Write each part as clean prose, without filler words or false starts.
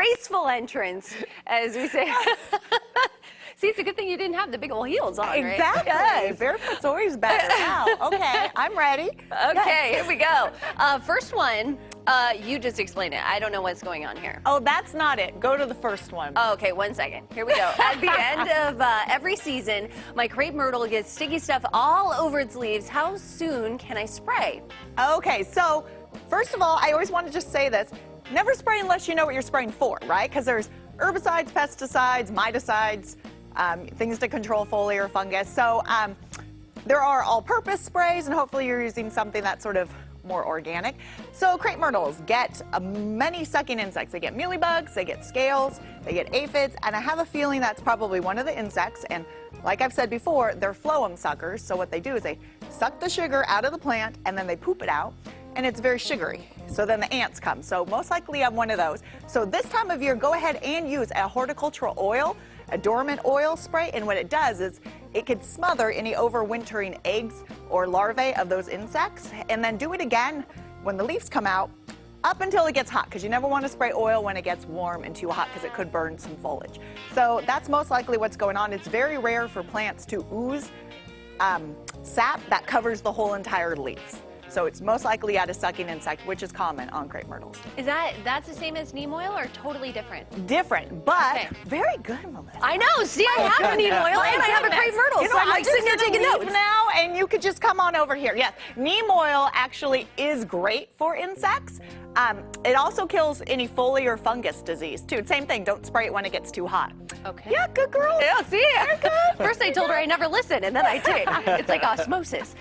graceful entrance, as we say. See, it's a good thing you didn't have the big old heels on, right? Exactly. Yes. Barefoot's always better. Wow. Okay, I'm ready. Okay, here we go. First one, you just explain it. I don't know what's going on here. Oh, that's not it. Go to the first one. Oh, okay, 1 second. Here we go. At the end of every season, my crepe myrtle gets sticky stuff all over its leaves. How soon can I spray? Okay, so first of all, I always want to just say this. Never spray unless you know what you're spraying for, right? Because there's herbicides, pesticides, miticides, things to control foliar fungus. So there are all-purpose sprays, and hopefully you're using something that's sort of more organic. So crepe myrtles get many sucking insects. They get mealybugs, they get scales, they get aphids, and I have a feeling that's probably one of the insects. And like I've said before, they're phloem suckers. So what they do is they suck the sugar out of the plant and then they poop it out, and it's very sugary. So then the ants come. So most likely you have one of those. So this time of year, go ahead and use a horticultural oil, a dormant oil spray, and what it does is it could smother any overwintering eggs or larvae of those insects, and then do it again when the leaves come out up until it gets hot, because you never want to spray oil when it gets warm and too hot because it could burn some foliage. So that's most likely what's going on. It's very rare for plants to ooze sap that covers the whole entire leaves. So it's most likely at a sucking insect, which is common on crepe myrtles. Is that's the same as neem oil or totally different? Different, but Okay. very good, Melissa. I know. See, I have neem oil and I have a crepe myrtle, You know, so I'm I'm like sitting here taking notes. now, and you could just come on over here. Yes, neem oil actually is great for insects. It also kills any foliar fungus disease too. Same thing. Don't spray it when it gets too hot. Okay. Yeah, good girl. Yeah, see? First I told her I never listen, and then I did. It's like osmosis.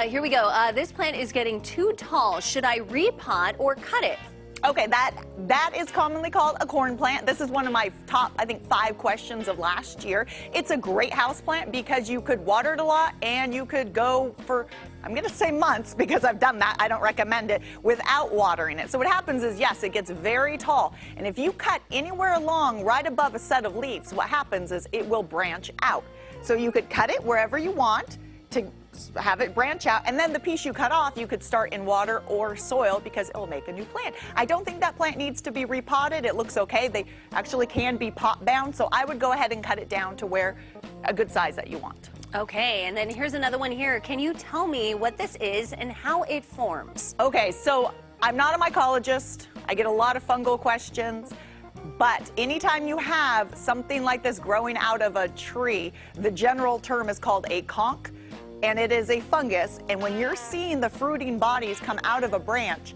Here we go. This plant is getting too tall. Should I repot or cut it? Okay, that is commonly called a corn plant. This is one of my top, I think, 5 questions of last year. It's a great house plant because you could water it a lot and you could go for, I'm going to say months because I've done that. I don't recommend it without watering it. So what happens is, yes, it gets very tall. And if you cut anywhere along right above a set of leaves, what happens is it will branch out. So you could cut it wherever you want to have it branch out, and then the piece you cut off you could start in water or soil because it will make a new plant. I don't think that plant needs to be repotted. It looks okay. They actually can be pot bound, so I would go ahead and cut it down to where a good size that you want. Okay, and then here's another one here. Can you tell me what this is and how it forms? Okay, so I'm not a mycologist. I get a lot of fungal questions. But anytime you have something like this growing out of a tree, the general term is called a conch, and it is a fungus. And when you're seeing the fruiting bodies come out of a branch,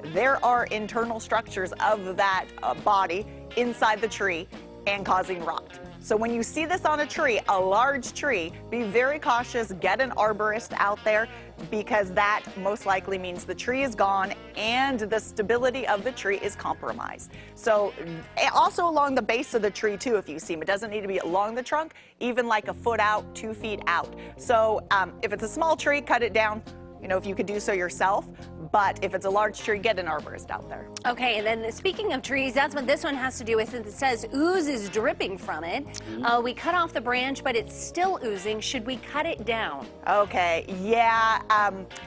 there are internal structures of that body inside the tree and causing rot. So when you see this on a tree, a large tree, be very cautious. Get an arborist out there because that most likely means the tree is gone and the stability of the tree is compromised. So also along the base of the tree too, if you see them. It doesn't need to be along the trunk, even like a foot out, 2 feet out. So if it's a small tree, cut it down, you know, if you could do so yourself. But if it's a large tree, get an arborist out there. Okay, and then speaking of trees, that's what this one has to do with. It says ooze is dripping from it. We cut off the branch, but it's still oozing. Should we cut it down? Okay, yeah,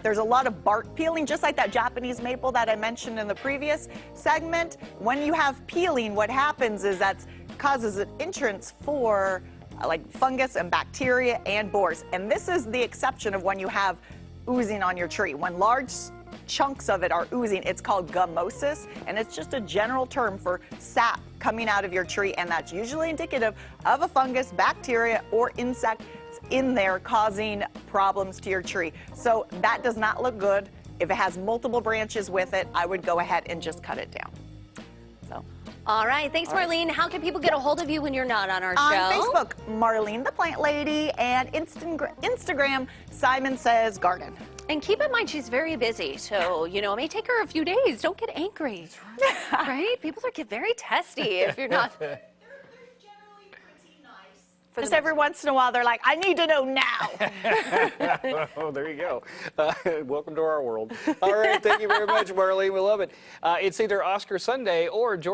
there's a lot of bark peeling, just like that Japanese maple that I mentioned in the previous segment. When you have peeling, what happens is that causes an entrance for like fungus and bacteria and borers. And this is the exception of when you have oozing on your tree. When large chunks of it are oozing, it's called gummosis, and it's just a general term for sap coming out of your tree, and that's usually indicative of a fungus, bacteria, or insect in there causing problems to your tree. So that does not look good. If it has multiple branches with it, I would go ahead and just cut it down. So. All right, thanks, Marlene. How can people get a hold of you when you're not on our show? On Facebook, Marlene the Plant Lady, and Instagram, Simon Says Garden. And keep in mind, she's very busy, so, you know, it may take her a few days. Don't get angry, right? People get very testy if you're not. They're generally pretty nice. Just every once in a while, they're like, I need to know now. Oh, there you go. Welcome to our world. All right, thank you very much, Marlene. We love it. It's either Oscar Sunday or George.